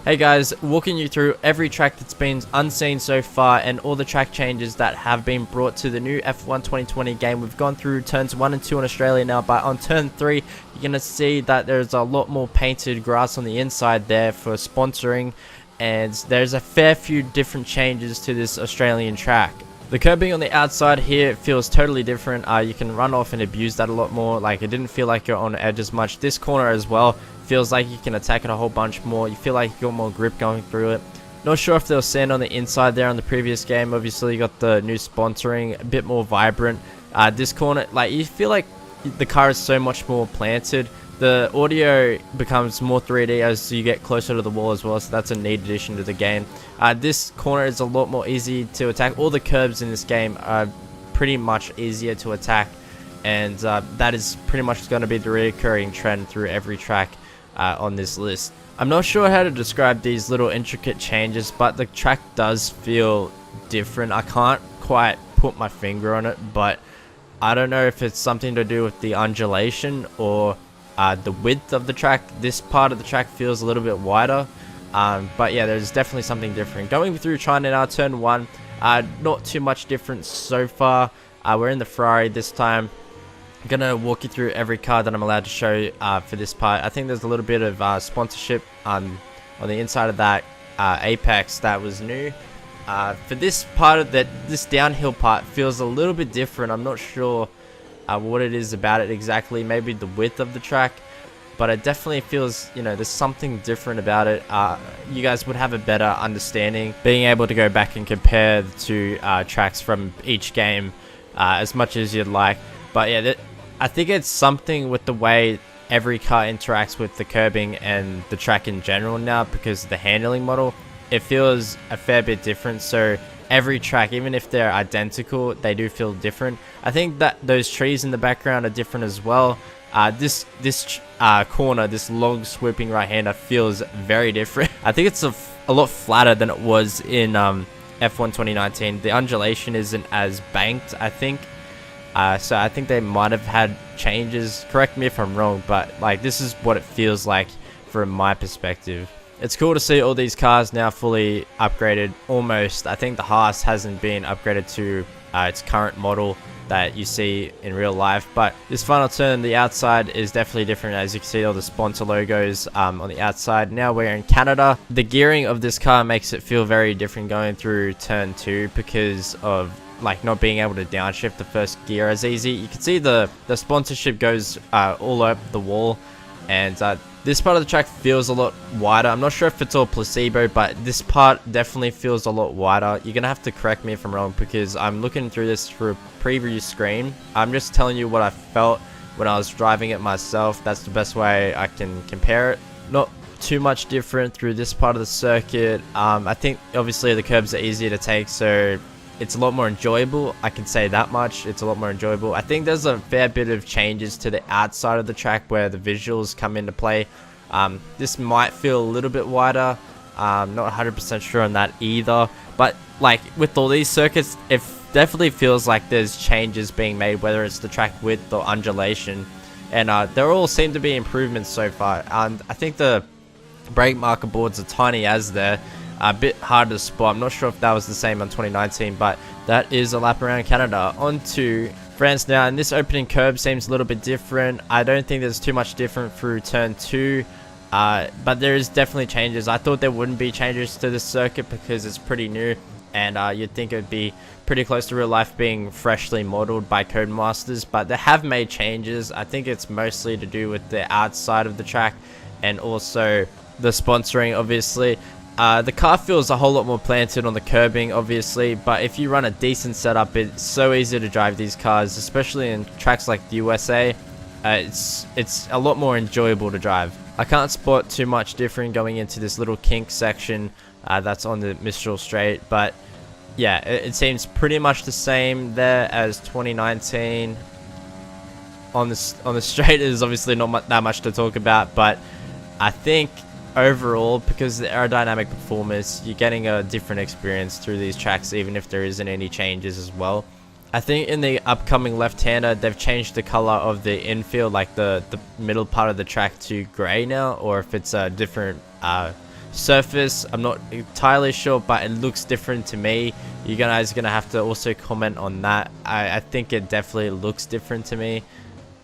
Hey guys, walking you through every track that's been unseen so far and all the track changes that have been brought to the new F1 2020 game. We've gone through turns 1 and 2 in Australia now, but on turn 3 you're going to see that there's a lot more painted grass on the inside there for sponsoring, and there's a fair few different changes to this Australian track. The curbing on the outside here feels totally different. You can run off and abuse that a lot more. Like, it didn't feel like you're on edge as much. This corner as well feels like you can attack it a whole bunch more. You feel like you got more grip going through it. Not sure if there was sand on the inside there on the previous game. Obviously you got the new sponsoring, a bit more vibrant. This corner, like, you feel like the car is so much more planted. The audio becomes more 3D as you get closer to the wall as well, so that's a neat addition to the game. This corner is a lot more easy to attack. All the curbs in this game are pretty much easier to attack, and that is pretty much going to be the recurring trend through every track on this list. I'm not sure how to describe these little intricate changes, but the track does feel different. I can't quite put my finger on it, but I don't know if it's something to do with the undulation or the width of the track. This part of the track feels a little bit wider, but yeah, there's definitely something different. Going through China now, turn 1, not too much difference so far. We're in the Ferrari this time. I'm gonna walk you through every car that I'm allowed to show for this part. I think there's a little bit of sponsorship on the inside of that Apex that was new. For this part of this downhill part feels a little bit different. I'm not sure what it is about it exactly. Maybe the width of the track, but it definitely feels, you know, there's something different about it. You guys would have a better understanding being able to go back and compare the two tracks from each game as much as you'd like. But yeah, I think it's something with the way every car interacts with the curbing and the track in general now, because of the handling model. It feels a fair bit different. So every track, even if they're identical, they do feel different. I think that those trees in the background are different as well. This corner, this long swooping right-hander feels very different. I think it's a lot flatter than it was in F1 2019. The undulation isn't as banked, I think. So I think they might have had changes. Correct me if I'm wrong, but like, this is what it feels like from my perspective. It's cool to see all these cars now fully upgraded, almost. I think the Haas hasn't been upgraded to its current model that you see in real life, but this final turn, the outside is definitely different. As you can see, all the sponsor logos on the outside. Now we're in Canada. The gearing of this car makes it feel very different going through turn 2 because of like not being able to downshift the first gear as easy. You can see the sponsorship goes all over the wall, and this part of the track feels a lot wider. I'm not sure if it's all placebo, but this part definitely feels a lot wider. You're gonna have to correct me if I'm wrong, because I'm looking through this through a preview screen. I'm just telling you what I felt when I was driving it myself. That's the best way I can compare it. Not too much different through this part of the circuit. I think obviously the curbs are easier to take, so it's a lot more enjoyable. I can say that much. It's a lot more enjoyable. I think there's a fair bit of changes to the outside of the track where the visuals come into play. This might feel a little bit wider. Not 100% sure on that either. But like with all these circuits, it definitely feels like there's changes being made, whether it's the track width or undulation. And there all seem to be improvements so far. And I think the brake marker boards are tiny as they're a bit hard to spot. I'm not sure if that was the same on 2019, but that is a lap around Canada. On to France now, and this opening curb seems a little bit different. I don't think there's too much different through turn 2, but there is definitely changes. I thought there wouldn't be changes to this circuit because it's pretty new, and you'd think it would be pretty close to real life being freshly modeled by Codemasters, but they have made changes. I think it's mostly to do with the outside of the track and also the sponsoring, obviously. The car feels a whole lot more planted on the curbing, obviously, but if you run a decent setup, it's so easy to drive these cars, especially in tracks like the USA. It's a lot more enjoyable to drive. I can't spot too much different going into this little kink section that's on the Mistral Straight, but yeah, it seems pretty much the same there as 2019. On the straight, there's obviously not that much to talk about, but I think overall, because the aerodynamic performance, you're getting a different experience through these tracks, even if there isn't any changes as well. I think in the upcoming left-hander, they've changed the color of the infield, like the middle part of the track, to gray now, or if it's a different surface. I'm not entirely sure, but it looks different to me. You guys are gonna have to also comment on that. I think it definitely looks different to me.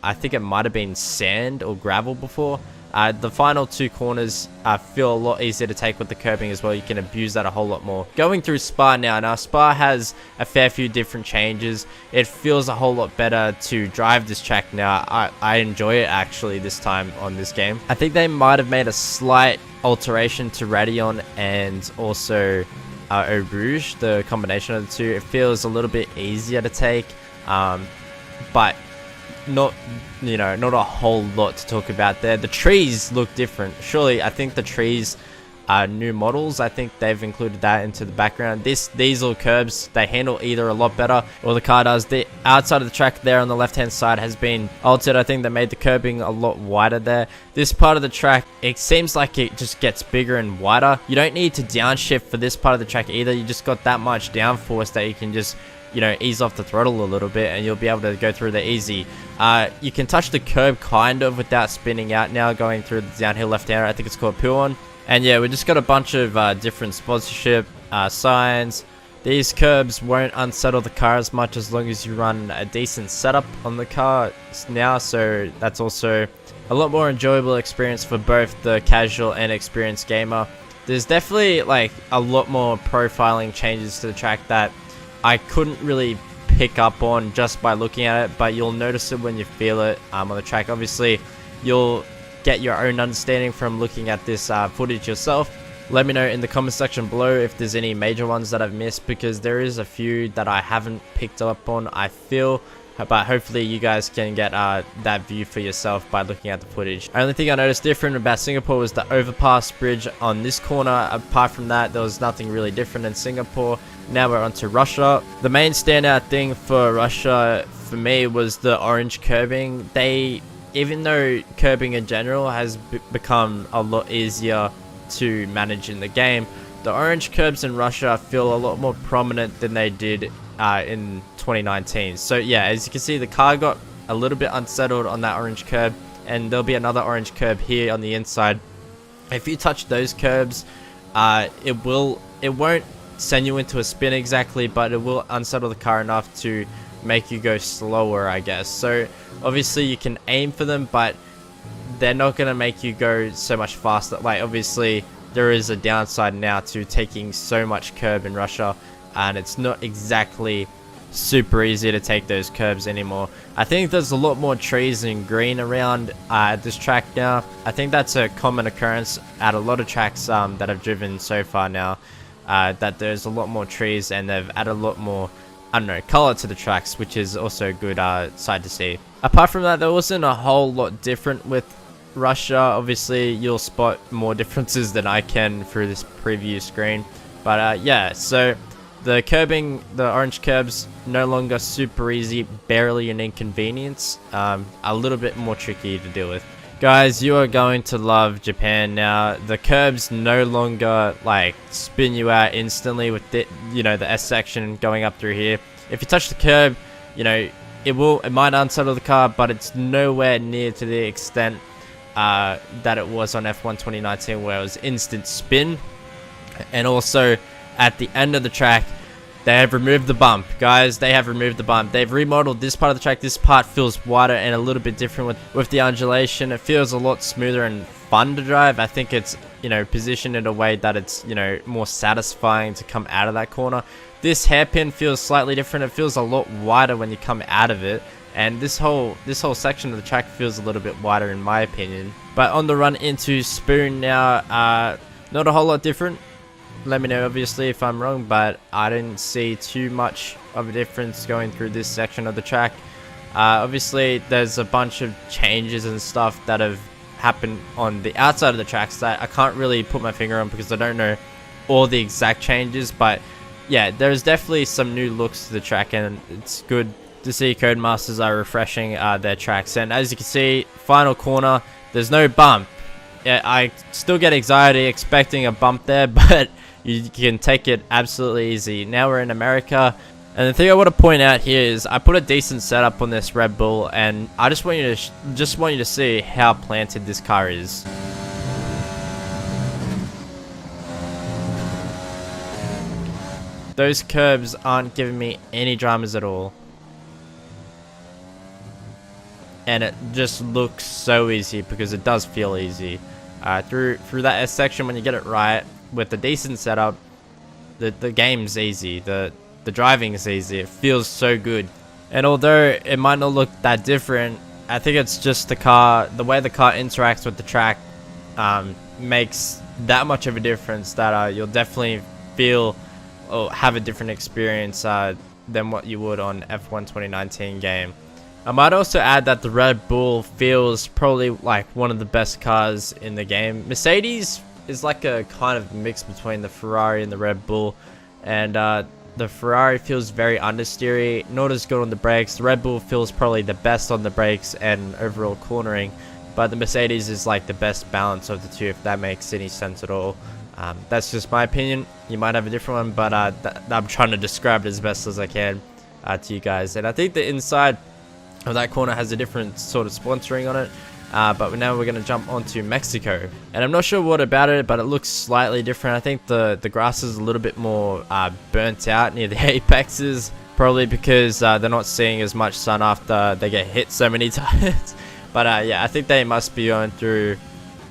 I think it might have been sand or gravel before. The final two corners feel a lot easier to take with the curbing as well. You can abuse that a whole lot more. Going through Spa now. Now Spa has a fair few different changes. It feels a whole lot better to drive this track now. I enjoy it actually this time on this game. I think they might have made a slight alteration to Radeon and also Eau Rouge, the combination of the two. It feels a little bit easier to take, but not, you know, not a whole lot to talk about there. The trees look different. Surely, I think the trees are new models. I think they've included that into the background. These little curbs, they handle either a lot better or the car does. The outside of the track there on the left hand side has been altered. I think they made the curbing a lot wider there. This part of the track, it seems like it just gets bigger and wider. You don't need to downshift for this part of the track either. You just got that much downforce that you can just, you know, ease off the throttle a little bit and you'll be able to go through there easy. You can touch the curb kind of without spinning out now, going through the downhill left hander. I think it's called Puon. And yeah, we just got a bunch of different sponsorship signs. These curbs won't unsettle the car as much as long as you run a decent setup on the car now, so that's also a lot more enjoyable experience for both the casual and experienced gamer. There's definitely like a lot more profiling changes to the track that I couldn't really pick up on just by looking at it, but you'll notice it when you feel it on the track. Obviously, you'll get your own understanding from looking at this footage yourself. Let me know in the comment section below if there's any major ones that I've missed, because there is a few that I haven't picked up on, I feel. But hopefully you guys can get that view for yourself by looking at the footage. The only thing I noticed different about Singapore was the overpass bridge on this corner. Apart from that, there was nothing really different in Singapore. Now we're on to Russia. The main standout thing for Russia for me was the orange curbing. Even though curbing in general has become a lot easier to manage in the game, the orange curbs in Russia feel a lot more prominent than they did in 2019. So yeah, as you can see, the car got a little bit unsettled on that orange curb, and there'll be another orange curb here on the inside. If you touch those curbs, it won't send you into a spin exactly, but it will unsettle the car enough to make you go slower, I guess. So obviously you can aim for them, but they're not going to make you go so much faster. Like, obviously there is a downside now to taking so much curb in Russia, and it's not exactly super easy to take those curbs anymore. I think there's a lot more trees and green around at this track now. I think that's a common occurrence at a lot of tracks that I've driven so far now, that there's a lot more trees and they've added a lot more, I don't know, color to the tracks, which is also a good sight to see. Apart from that, there wasn't a whole lot different with Russia. Obviously you'll spot more differences than I can through this preview screen, but yeah, so the curbing, the orange curbs, no longer super easy, barely an inconvenience, a little bit more tricky to deal with. Guys, you are going to love Japan now. The curbs no longer like spin you out instantly with the, you know, the S section going up through here. If you touch the curb, you know, it might unsettle the car, but it's nowhere near to the extent that it was on F1 2019, where it was instant spin. And also at the end of the track, they have removed the bump. Guys, they have removed the bump. They've remodeled this part of the track. This part feels wider and a little bit different with the undulation. It feels a lot smoother and fun to drive. I think it's, you know, positioned in a way that it's, you know, more satisfying to come out of that corner. This hairpin feels slightly different. It feels a lot wider when you come out of it. And this whole section of the track feels a little bit wider in my opinion. But on the run into Spoon now, not a whole lot different. Let me know obviously if I'm wrong, but I didn't see too much of a difference going through this section of the track. Obviously there's a bunch of changes and stuff that have happened on the outside of the tracks that I can't really put my finger on because I don't know all the exact changes, but yeah, there's definitely some new looks to the track, and it's good to see Codemasters are refreshing their tracks. And as you can see, final corner, there's no bump. Yeah, I still get anxiety expecting a bump there, but you can take it absolutely easy. Now we're in America, and the thing I want to point out here is I put a decent setup on this Red Bull, and I just want you to see how planted this car is. Those curbs aren't giving me any dramas at all. And it just looks so easy because it does feel easy. Through that S section, when you get it right with a decent setup, the game's easy. The driving is easy. It feels so good. And although it might not look that different, I think it's just the way the car interacts with the track makes that much of a difference that you'll definitely feel or have a different experience than what you would on F1 2019 game. I might also add that the Red Bull feels probably like one of the best cars in the game. Mercedes is like a kind of mix between the Ferrari and the Red Bull, and the Ferrari feels very understeery, not as good on the brakes. The Red Bull feels probably the best on the brakes and overall cornering, but the Mercedes is like the best balance of the two, if that makes any sense at all. That's just my opinion. You might have a different one, but I'm trying to describe it as best as I can to you guys. And I think the inside of that corner has a different sort of sponsoring on it, but now we're going to jump onto Mexico, and I'm not sure what about it, but it looks slightly different. I think the grass is a little bit more burnt out near the apexes, probably because they're not seeing as much sun after they get hit so many times. But yeah, I think they must be going through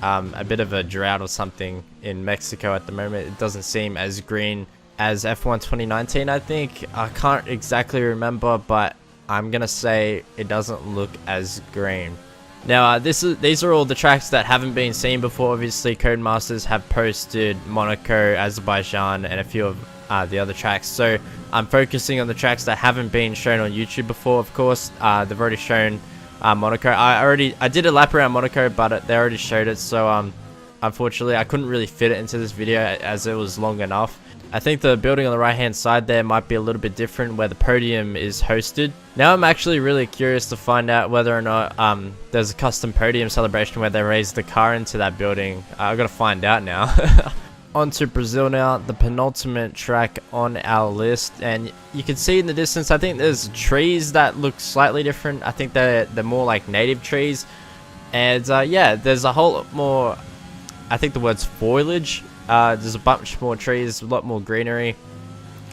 a bit of a drought or something in Mexico at the moment. It doesn't seem as green as F1 2019, I think. I can't exactly remember, but I'm gonna say it doesn't look as green. Now these are all the tracks that haven't been seen before. Obviously, Codemasters have posted Monaco, Azerbaijan, and a few of the other tracks. So I'm focusing on the tracks that haven't been shown on YouTube before. Of course, they've already shown Monaco. I did a lap around Monaco, but they already showed it. So unfortunately, I couldn't really fit it into this video as it was long enough. I think the building on the right hand side there might be a little bit different where the podium is hosted. Now I'm actually really curious to find out whether or not there's a custom podium celebration where they raise the car into that building. I've got to find out now. On to Brazil now, the penultimate track on our list, and you can see in the distance I think there's trees that look slightly different. I think they're more like native trees, and yeah, there's a whole lot more, I think the word's foliage. There's a bunch more trees, a lot more greenery.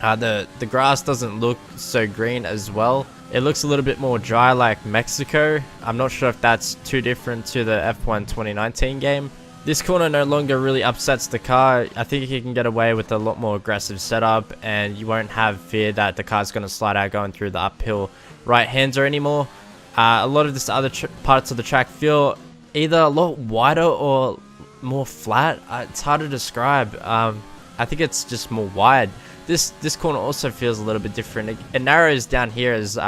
The grass doesn't look so green as well. It looks a little bit more dry like Mexico. I'm not sure if that's too different to the F1 2019 game. This corner no longer really upsets the car. I think you can get away with a lot more aggressive setup, and you won't have fear that the car's going to slide out going through the uphill right-hander anymore. A lot of this other parts of the track feel either a lot wider or more flat. It's hard to describe. I think it's just more wide. This corner also feels a little bit different. It narrows down here as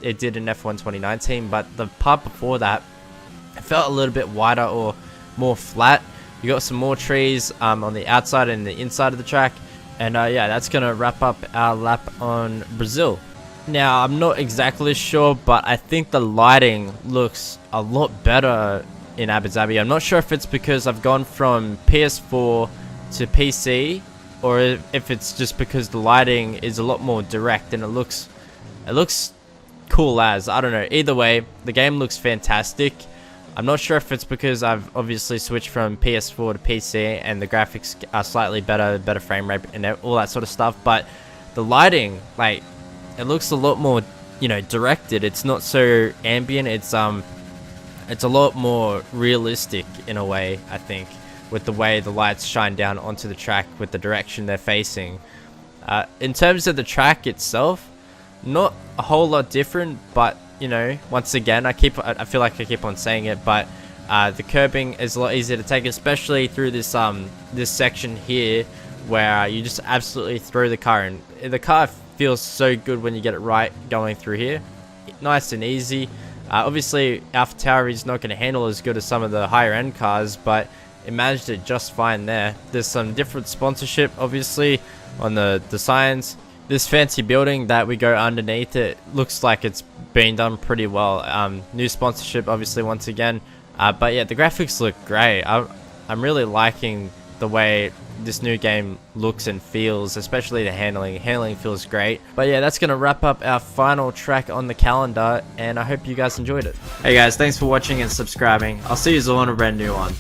it did in F1 2019, but the part before that, it felt a little bit wider or more flat. You got some more trees on the outside and the inside of the track, and yeah, that's gonna wrap up our lap on Brazil. Now I'm not exactly sure, but I think the lighting looks a lot better in Abu Dhabi. I'm not sure if it's because I've gone from PS4 to PC, or if it's just because the lighting is a lot more direct and it looks cool as. I don't know. Either way, the game looks fantastic. I'm not sure if it's because I've obviously switched from PS4 to PC and the graphics are slightly better frame rate and all that sort of stuff, but the lighting, like, it looks a lot more, you know, directed. It's not so ambient. It's a lot more realistic in a way, I think, with the way the lights shine down onto the track with the direction they're facing. In terms of the track itself, not a whole lot different, but you know, once again, I feel like I keep on saying it, but the curbing is a lot easier to take, especially through this this section here where you just absolutely throw the car in. The car feels so good when you get it right going through here. Nice and easy. Obviously, AlphaTauri is not going to handle as good as some of the higher end cars, but it managed it just fine there. There's some different sponsorship, obviously, on the signs. This fancy building that we go underneath, it looks like it's been done pretty well. New sponsorship, obviously, once again. But yeah, the graphics look great. I'm really liking the way this new game looks and feels, especially the handling. Handling feels great. But yeah, that's going to wrap up our final track on the calendar, and I hope you guys enjoyed it. Hey guys, thanks for watching and subscribing. I'll see you all on a brand new one.